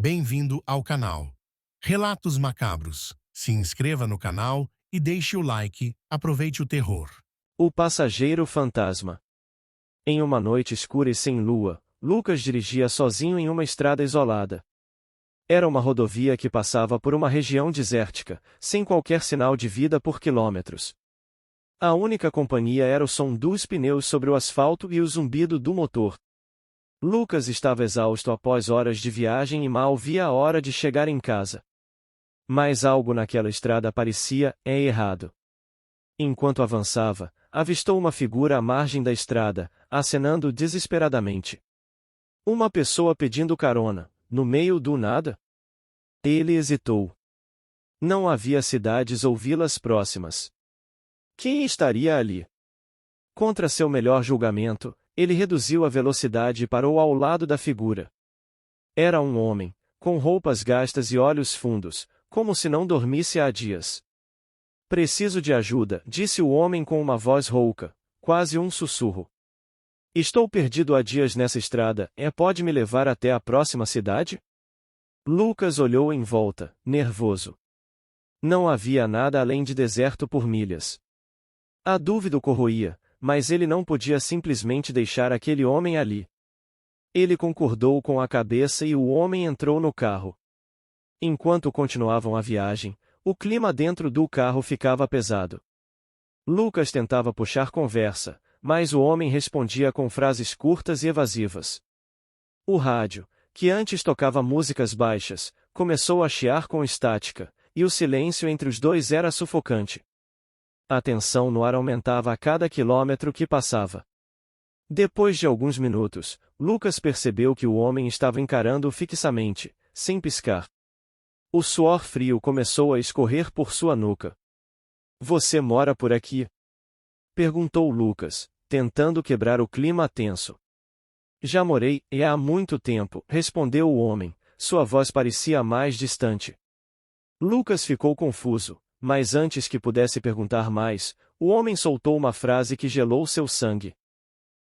Bem-vindo ao canal Relatos Macabros. Se inscreva no canal e deixe o like. Aproveite o terror. O passageiro fantasma. Em uma noite escura e sem lua, Lucas dirigia sozinho em uma estrada isolada. Era uma rodovia que passava por uma região desértica, sem qualquer sinal de vida por quilômetros. A única companhia era o som dos pneus sobre o asfalto e o zumbido do motor. Lucas estava exausto após horas de viagem e mal via a hora de chegar em casa. Mas algo naquela estrada parecia errado. Enquanto avançava, avistou uma figura à margem da estrada, acenando desesperadamente. Uma pessoa pedindo carona, no meio do nada? Ele hesitou. Não havia cidades ou vilas próximas. Quem estaria ali? Contra seu melhor julgamento, ele reduziu a velocidade e parou ao lado da figura. Era um homem, com roupas gastas e olhos fundos, como se não dormisse há dias. Preciso de ajuda, disse o homem com uma voz rouca, quase um sussurro. Estou perdido há dias nessa estrada, pode me levar até a próxima cidade? Lucas olhou em volta, nervoso. Não havia nada além de deserto por milhas. A dúvida o corroía, mas ele não podia simplesmente deixar aquele homem ali. Ele concordou com a cabeça e o homem entrou no carro. Enquanto continuavam a viagem, o clima dentro do carro ficava pesado. Lucas tentava puxar conversa, mas o homem respondia com frases curtas e evasivas. O rádio, que antes tocava músicas baixas, começou a chiar com estática, e o silêncio entre os dois era sufocante. A tensão no ar aumentava a cada quilômetro que passava. Depois de alguns minutos, Lucas percebeu que o homem estava encarando-o fixamente, sem piscar. O suor frio começou a escorrer por sua nuca. Você mora por aqui? Perguntou Lucas, tentando quebrar o clima tenso. Já morei, há muito tempo, respondeu o homem, sua voz parecia mais distante. Lucas ficou confuso. Mas antes que pudesse perguntar mais, o homem soltou uma frase que gelou seu sangue.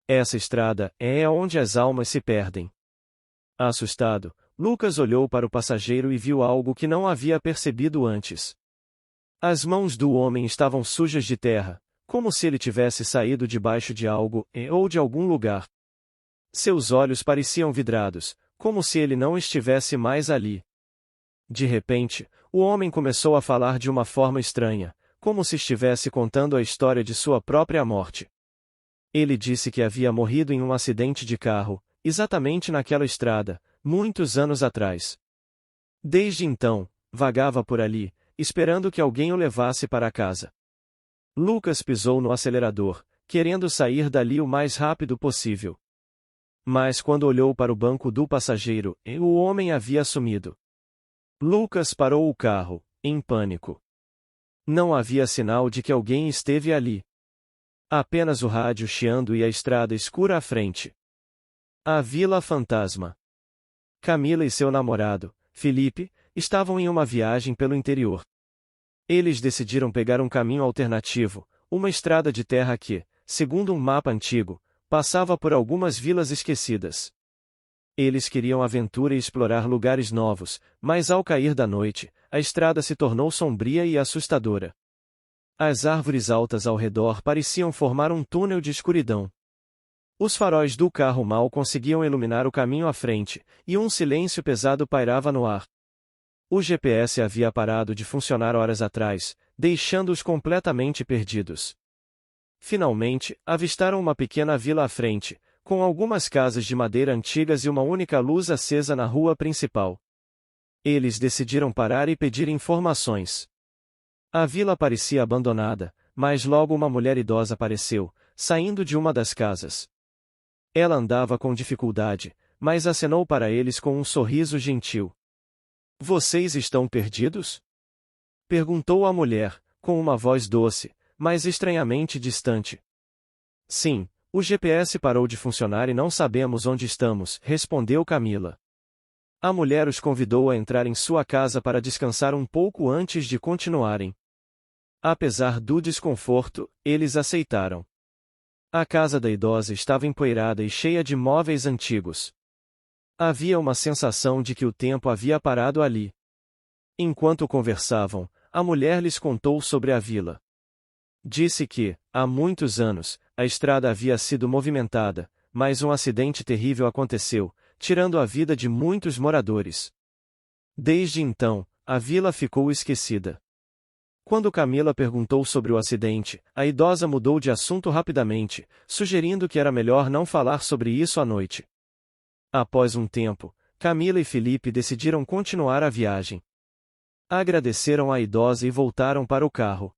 Essa estrada é onde as almas se perdem. Assustado, Lucas olhou para o passageiro e viu algo que não havia percebido antes. As mãos do homem estavam sujas de terra, como se ele tivesse saído debaixo de algo ou de algum lugar. Seus olhos pareciam vidrados, como se ele não estivesse mais ali. De repente, o homem começou a falar de uma forma estranha, como se estivesse contando a história de sua própria morte. Ele disse que havia morrido em um acidente de carro, exatamente naquela estrada, muitos anos atrás. Desde então, vagava por ali, esperando que alguém o levasse para casa. Lucas pisou no acelerador, querendo sair dali o mais rápido possível. Mas quando olhou para o banco do passageiro, o homem havia sumido. Lucas parou o carro, em pânico. Não havia sinal de que alguém esteve ali. Apenas o rádio chiando e a estrada escura à frente. A Vila Fantasma. Camila e seu namorado, Felipe, estavam em uma viagem pelo interior. Eles decidiram pegar um caminho alternativo, uma estrada de terra que, segundo um mapa antigo, passava por algumas vilas esquecidas. Eles queriam aventura e explorar lugares novos, mas ao cair da noite, a estrada se tornou sombria e assustadora. As árvores altas ao redor pareciam formar um túnel de escuridão. Os faróis do carro mal conseguiam iluminar o caminho à frente, e um silêncio pesado pairava no ar. O GPS havia parado de funcionar horas atrás, deixando-os completamente perdidos. Finalmente, avistaram uma pequena vila à frente, com algumas casas de madeira antigas e uma única luz acesa na rua principal. Eles decidiram parar e pedir informações. A vila parecia abandonada, mas logo uma mulher idosa apareceu, saindo de uma das casas. Ela andava com dificuldade, mas acenou para eles com um sorriso gentil. Vocês estão perdidos? Perguntou a mulher, com uma voz doce, mas estranhamente distante. Sim. O GPS parou de funcionar e não sabemos onde estamos, respondeu Camila. A mulher os convidou a entrar em sua casa para descansar um pouco antes de continuarem. Apesar do desconforto, eles aceitaram. A casa da idosa estava empoeirada e cheia de móveis antigos. Havia uma sensação de que o tempo havia parado ali. Enquanto conversavam, a mulher lhes contou sobre a vila. Disse que, há muitos anos, a estrada havia sido movimentada, mas um acidente terrível aconteceu, tirando a vida de muitos moradores. Desde então, a vila ficou esquecida. Quando Camila perguntou sobre o acidente, a idosa mudou de assunto rapidamente, sugerindo que era melhor não falar sobre isso à noite. Após um tempo, Camila e Felipe decidiram continuar a viagem. Agradeceram à idosa e voltaram para o carro.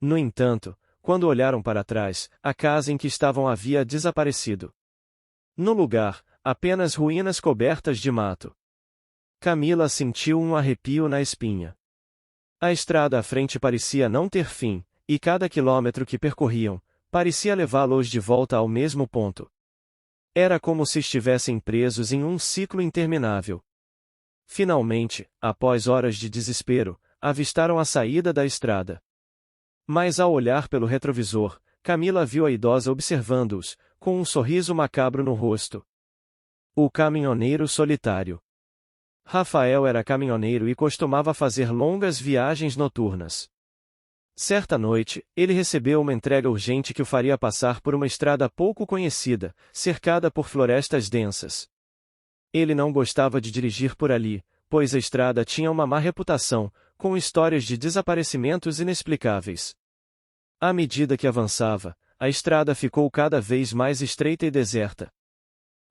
No entanto, quando olharam para trás, a casa em que estavam havia desaparecido. No lugar, apenas ruínas cobertas de mato. Camila sentiu um arrepio na espinha. A estrada à frente parecia não ter fim, e cada quilômetro que percorriam, parecia levá-los de volta ao mesmo ponto. Era como se estivessem presos em um ciclo interminável. Finalmente, após horas de desespero, avistaram a saída da estrada. Mas ao olhar pelo retrovisor, Camila viu a idosa observando-os, com um sorriso macabro no rosto. O caminhoneiro solitário. Rafael era caminhoneiro e costumava fazer longas viagens noturnas. Certa noite, ele recebeu uma entrega urgente que o faria passar por uma estrada pouco conhecida, cercada por florestas densas. Ele não gostava de dirigir por ali, pois a estrada tinha uma má reputação, com histórias de desaparecimentos inexplicáveis. À medida que avançava, a estrada ficou cada vez mais estreita e deserta.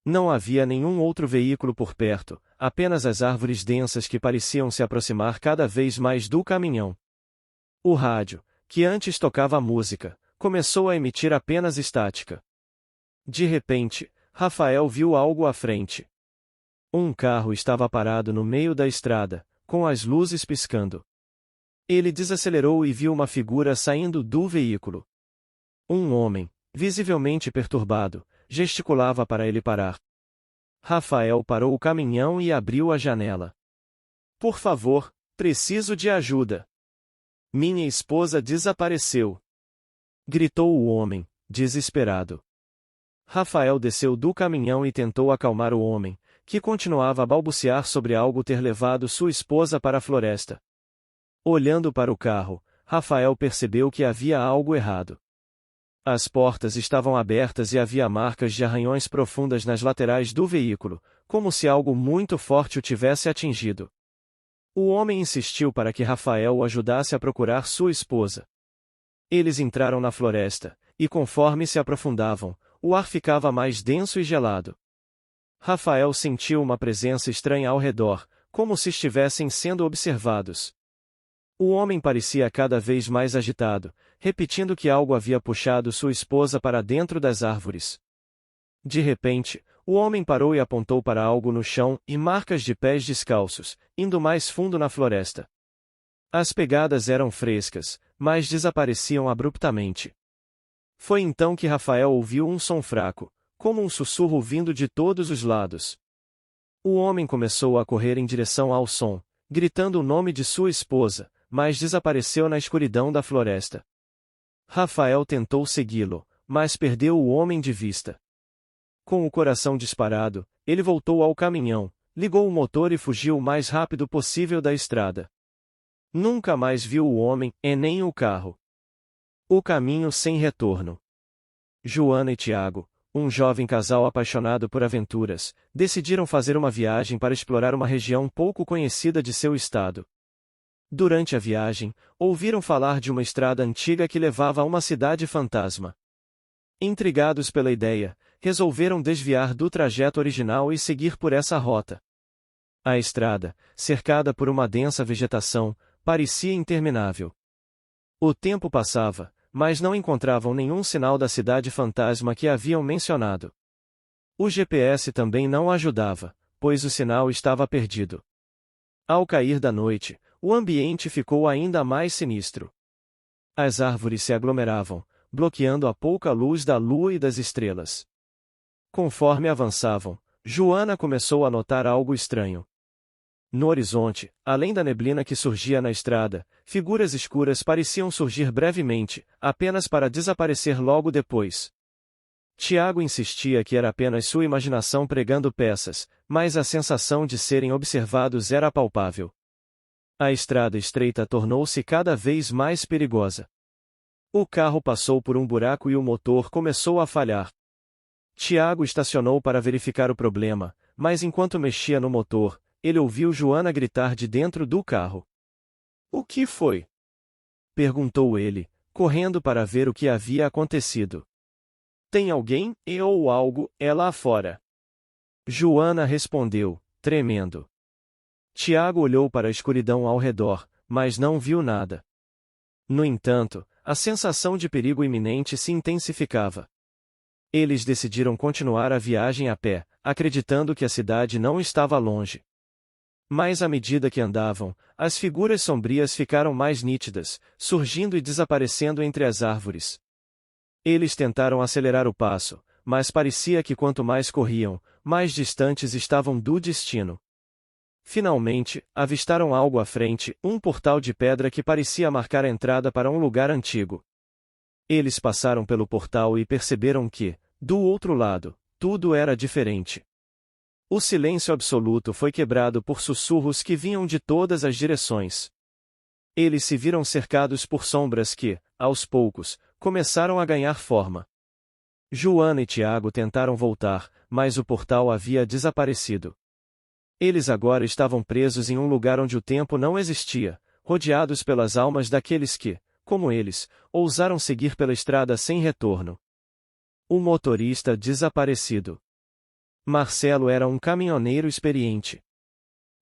Não havia nenhum outro veículo por perto, apenas as árvores densas que pareciam se aproximar cada vez mais do caminhão. O rádio, que antes tocava música, começou a emitir apenas estática. De repente, Rafael viu algo à frente. Um carro estava parado no meio da estrada, com as luzes piscando. Ele desacelerou e viu uma figura saindo do veículo. Um homem, visivelmente perturbado, gesticulava para ele parar. Rafael parou o caminhão e abriu a janela. Por favor, preciso de ajuda. Minha esposa desapareceu. Gritou o homem, desesperado. Rafael desceu do caminhão e tentou acalmar o homem, que continuava a balbuciar sobre algo ter levado sua esposa para a floresta. Olhando para o carro, Rafael percebeu que havia algo errado. As portas estavam abertas e havia marcas de arranhões profundas nas laterais do veículo, como se algo muito forte o tivesse atingido. O homem insistiu para que Rafael o ajudasse a procurar sua esposa. Eles entraram na floresta, e conforme se aprofundavam, o ar ficava mais denso e gelado. Rafael sentiu uma presença estranha ao redor, como se estivessem sendo observados. O homem parecia cada vez mais agitado, repetindo que algo havia puxado sua esposa para dentro das árvores. De repente, o homem parou e apontou para algo no chão e marcas de pés descalços, indo mais fundo na floresta. As pegadas eram frescas, mas desapareciam abruptamente. Foi então que Rafael ouviu um som fraco, como um sussurro vindo de todos os lados. O homem começou a correr em direção ao som, gritando o nome de sua esposa, mas desapareceu na escuridão da floresta. Rafael tentou segui-lo, mas perdeu o homem de vista. Com o coração disparado, ele voltou ao caminhão, ligou o motor e fugiu o mais rápido possível da estrada. Nunca mais viu o homem, e nem o carro. O caminho sem retorno. Joana e Tiago, um jovem casal apaixonado por aventuras, decidiram fazer uma viagem para explorar uma região pouco conhecida de seu estado. Durante a viagem, ouviram falar de uma estrada antiga que levava a uma cidade fantasma. Intrigados pela ideia, resolveram desviar do trajeto original e seguir por essa rota. A estrada, cercada por uma densa vegetação, parecia interminável. O tempo passava, mas não encontravam nenhum sinal da cidade fantasma que haviam mencionado. O GPS também não ajudava, pois o sinal estava perdido. Ao cair da noite, o ambiente ficou ainda mais sinistro. As árvores se aglomeravam, bloqueando a pouca luz da lua e das estrelas. Conforme avançavam, Joana começou a notar algo estranho. No horizonte, além da neblina que surgia na estrada, figuras escuras pareciam surgir brevemente, apenas para desaparecer logo depois. Tiago insistia que era apenas sua imaginação pregando peças, mas a sensação de serem observados era palpável. A estrada estreita tornou-se cada vez mais perigosa. O carro passou por um buraco e o motor começou a falhar. Tiago estacionou para verificar o problema, mas enquanto mexia no motor, ele ouviu Joana gritar de dentro do carro. "O que foi?" perguntou ele, correndo para ver o que havia acontecido. "Tem alguém, ou algo, lá fora?" Joana respondeu, tremendo. Tiago olhou para a escuridão ao redor, mas não viu nada. No entanto, a sensação de perigo iminente se intensificava. Eles decidiram continuar a viagem a pé, acreditando que a cidade não estava longe. Mas à medida que andavam, as figuras sombrias ficaram mais nítidas, surgindo e desaparecendo entre as árvores. Eles tentaram acelerar o passo, mas parecia que quanto mais corriam, mais distantes estavam do destino. Finalmente, avistaram algo à frente, um portal de pedra que parecia marcar a entrada para um lugar antigo. Eles passaram pelo portal e perceberam que, do outro lado, tudo era diferente. O silêncio absoluto foi quebrado por sussurros que vinham de todas as direções. Eles se viram cercados por sombras que, aos poucos, começaram a ganhar forma. Joana e Tiago tentaram voltar, mas o portal havia desaparecido. Eles agora estavam presos em um lugar onde o tempo não existia, rodeados pelas almas daqueles que, como eles, ousaram seguir pela estrada sem retorno. O motorista desaparecido. Marcelo era um caminhoneiro experiente.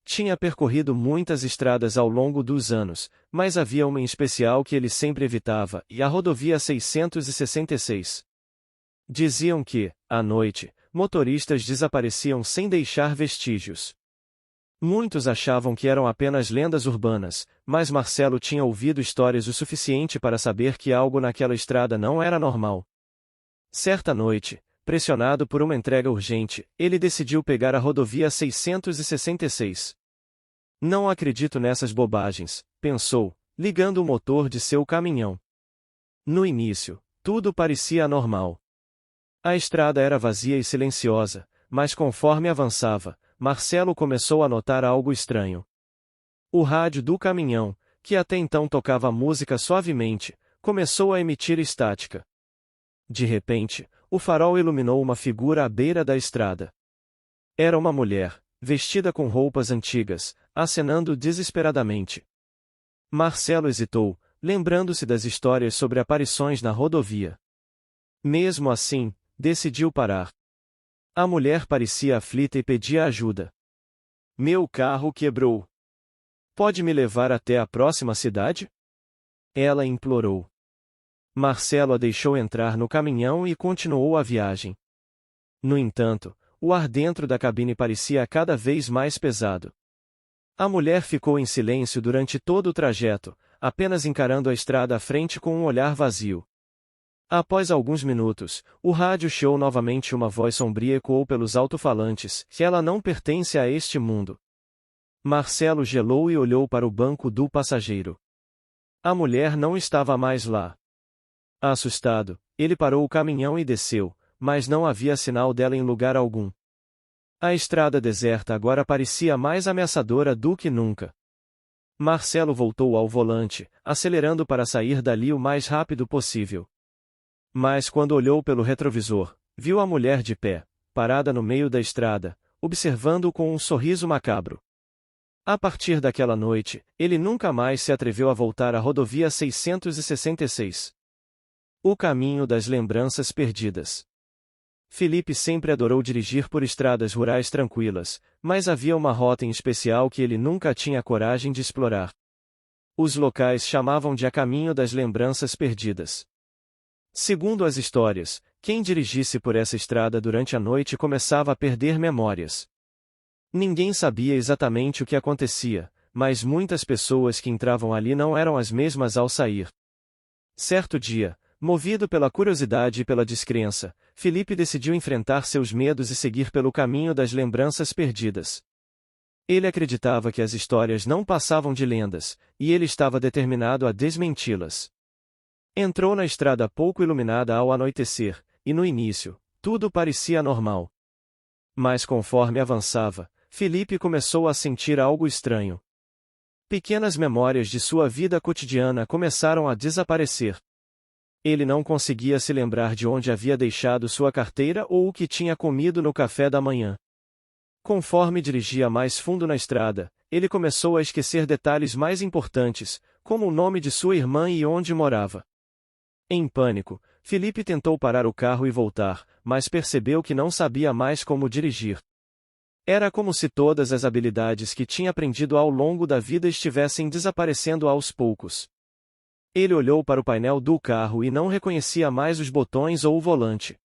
Tinha percorrido muitas estradas ao longo dos anos, mas havia uma em especial que ele sempre evitava, e a rodovia 666. Diziam que, à noite, motoristas desapareciam sem deixar vestígios. Muitos achavam que eram apenas lendas urbanas, mas Marcelo tinha ouvido histórias o suficiente para saber que algo naquela estrada não era normal. Certa noite, pressionado por uma entrega urgente, ele decidiu pegar a rodovia 666. "Não acredito nessas bobagens", pensou, ligando o motor de seu caminhão. No início, tudo parecia normal. A estrada era vazia e silenciosa, mas conforme avançava, Marcelo começou a notar algo estranho. O rádio do caminhão, que até então tocava música suavemente, começou a emitir estática. De repente, o farol iluminou uma figura à beira da estrada. Era uma mulher, vestida com roupas antigas, acenando desesperadamente. Marcelo hesitou, lembrando-se das histórias sobre aparições na rodovia. Mesmo assim, decidiu parar. A mulher parecia aflita e pedia ajuda. "Meu carro quebrou. Pode me levar até a próxima cidade?" Ela implorou. Marcelo a deixou entrar no caminhão e continuou a viagem. No entanto, o ar dentro da cabine parecia cada vez mais pesado. A mulher ficou em silêncio durante todo o trajeto, apenas encarando a estrada à frente com um olhar vazio. Após alguns minutos, o rádio chiou novamente uma voz sombria ecoou pelos alto-falantes, que ela não pertence a este mundo. Marcelo gelou e olhou para o banco do passageiro. A mulher não estava mais lá. Assustado, ele parou o caminhão e desceu, mas não havia sinal dela em lugar algum. A estrada deserta agora parecia mais ameaçadora do que nunca. Marcelo voltou ao volante, acelerando para sair dali o mais rápido possível. Mas quando olhou pelo retrovisor, viu a mulher de pé, parada no meio da estrada, observando-o com um sorriso macabro. A partir daquela noite, ele nunca mais se atreveu a voltar à rodovia 666. O caminho das lembranças perdidas. Felipe sempre adorou dirigir por estradas rurais tranquilas, mas havia uma rota em especial que ele nunca tinha coragem de explorar. Os locais chamavam de a caminho das lembranças perdidas. Segundo as histórias, quem dirigisse por essa estrada durante a noite começava a perder memórias. Ninguém sabia exatamente o que acontecia, mas muitas pessoas que entravam ali não eram as mesmas ao sair. Certo dia, movido pela curiosidade e pela descrença, Felipe decidiu enfrentar seus medos e seguir pelo caminho das lembranças perdidas. Ele acreditava que as histórias não passavam de lendas, e ele estava determinado a desmenti-las. Entrou na estrada pouco iluminada ao anoitecer, e no início, tudo parecia normal. Mas conforme avançava, Felipe começou a sentir algo estranho. Pequenas memórias de sua vida cotidiana começaram a desaparecer. Ele não conseguia se lembrar de onde havia deixado sua carteira ou o que tinha comido no café da manhã. Conforme dirigia mais fundo na estrada, ele começou a esquecer detalhes mais importantes, como o nome de sua irmã e onde morava. Em pânico, Felipe tentou parar o carro e voltar, mas percebeu que não sabia mais como dirigir. Era como se todas as habilidades que tinha aprendido ao longo da vida estivessem desaparecendo aos poucos. Ele olhou para o painel do carro e não reconhecia mais os botões ou o volante.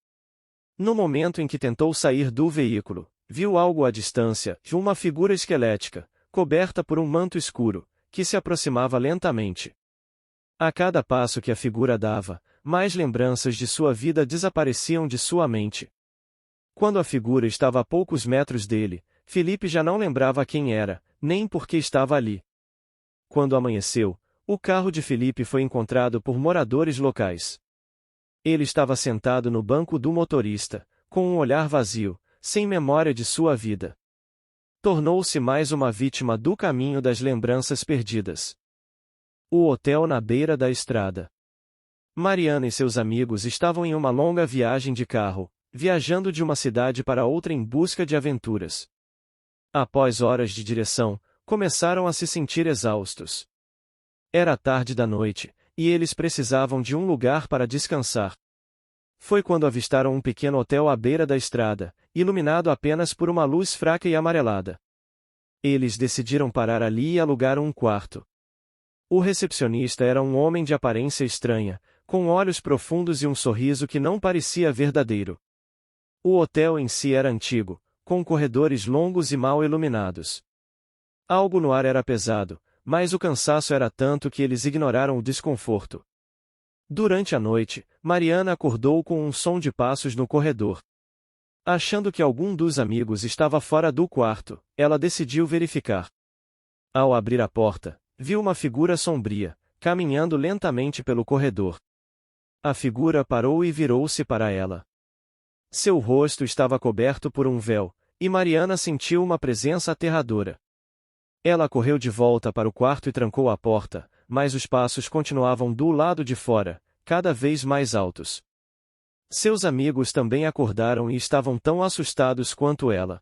No momento em que tentou sair do veículo, viu algo à distância, uma figura esquelética, coberta por um manto escuro, que se aproximava lentamente. A cada passo que a figura dava, mais lembranças de sua vida desapareciam de sua mente. Quando a figura estava a poucos metros dele, Felipe já não lembrava quem era, nem por que estava ali. Quando amanheceu, o carro de Felipe foi encontrado por moradores locais. Ele estava sentado no banco do motorista, com um olhar vazio, sem memória de sua vida. Tornou-se mais uma vítima do caminho das lembranças perdidas. O hotel na beira da estrada. Mariana e seus amigos estavam em uma longa viagem de carro, viajando de uma cidade para outra em busca de aventuras. Após horas de direção, começaram a se sentir exaustos. Era tarde da noite, e eles precisavam de um lugar para descansar. Foi quando avistaram um pequeno hotel à beira da estrada, iluminado apenas por uma luz fraca e amarelada. Eles decidiram parar ali e alugar um quarto. O recepcionista era um homem de aparência estranha, com olhos profundos e um sorriso que não parecia verdadeiro. O hotel em si era antigo, com corredores longos e mal iluminados. Algo no ar era pesado, mas o cansaço era tanto que eles ignoraram o desconforto. Durante a noite, Mariana acordou com um som de passos no corredor. Achando que algum dos amigos estava fora do quarto, ela decidiu verificar. Ao abrir a porta, viu uma figura sombria, caminhando lentamente pelo corredor. A figura parou e virou-se para ela. Seu rosto estava coberto por um véu, e Mariana sentiu uma presença aterradora. Ela correu de volta para o quarto e trancou a porta, mas os passos continuavam do lado de fora, cada vez mais altos. Seus amigos também acordaram e estavam tão assustados quanto ela.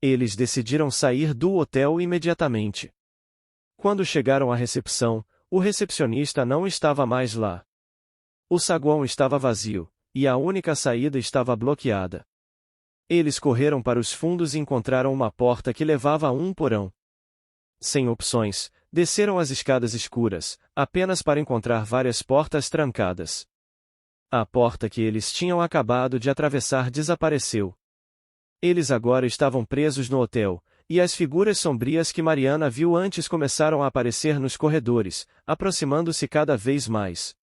Eles decidiram sair do hotel imediatamente. Quando chegaram à recepção, o recepcionista não estava mais lá. O saguão estava vazio, e a única saída estava bloqueada. Eles correram para os fundos e encontraram uma porta que levava a um porão. Sem opções, desceram as escadas escuras, apenas para encontrar várias portas trancadas. A porta que eles tinham acabado de atravessar desapareceu. Eles agora estavam presos no hotel, e as figuras sombrias que Mariana viu antes começaram a aparecer nos corredores, aproximando-se cada vez mais.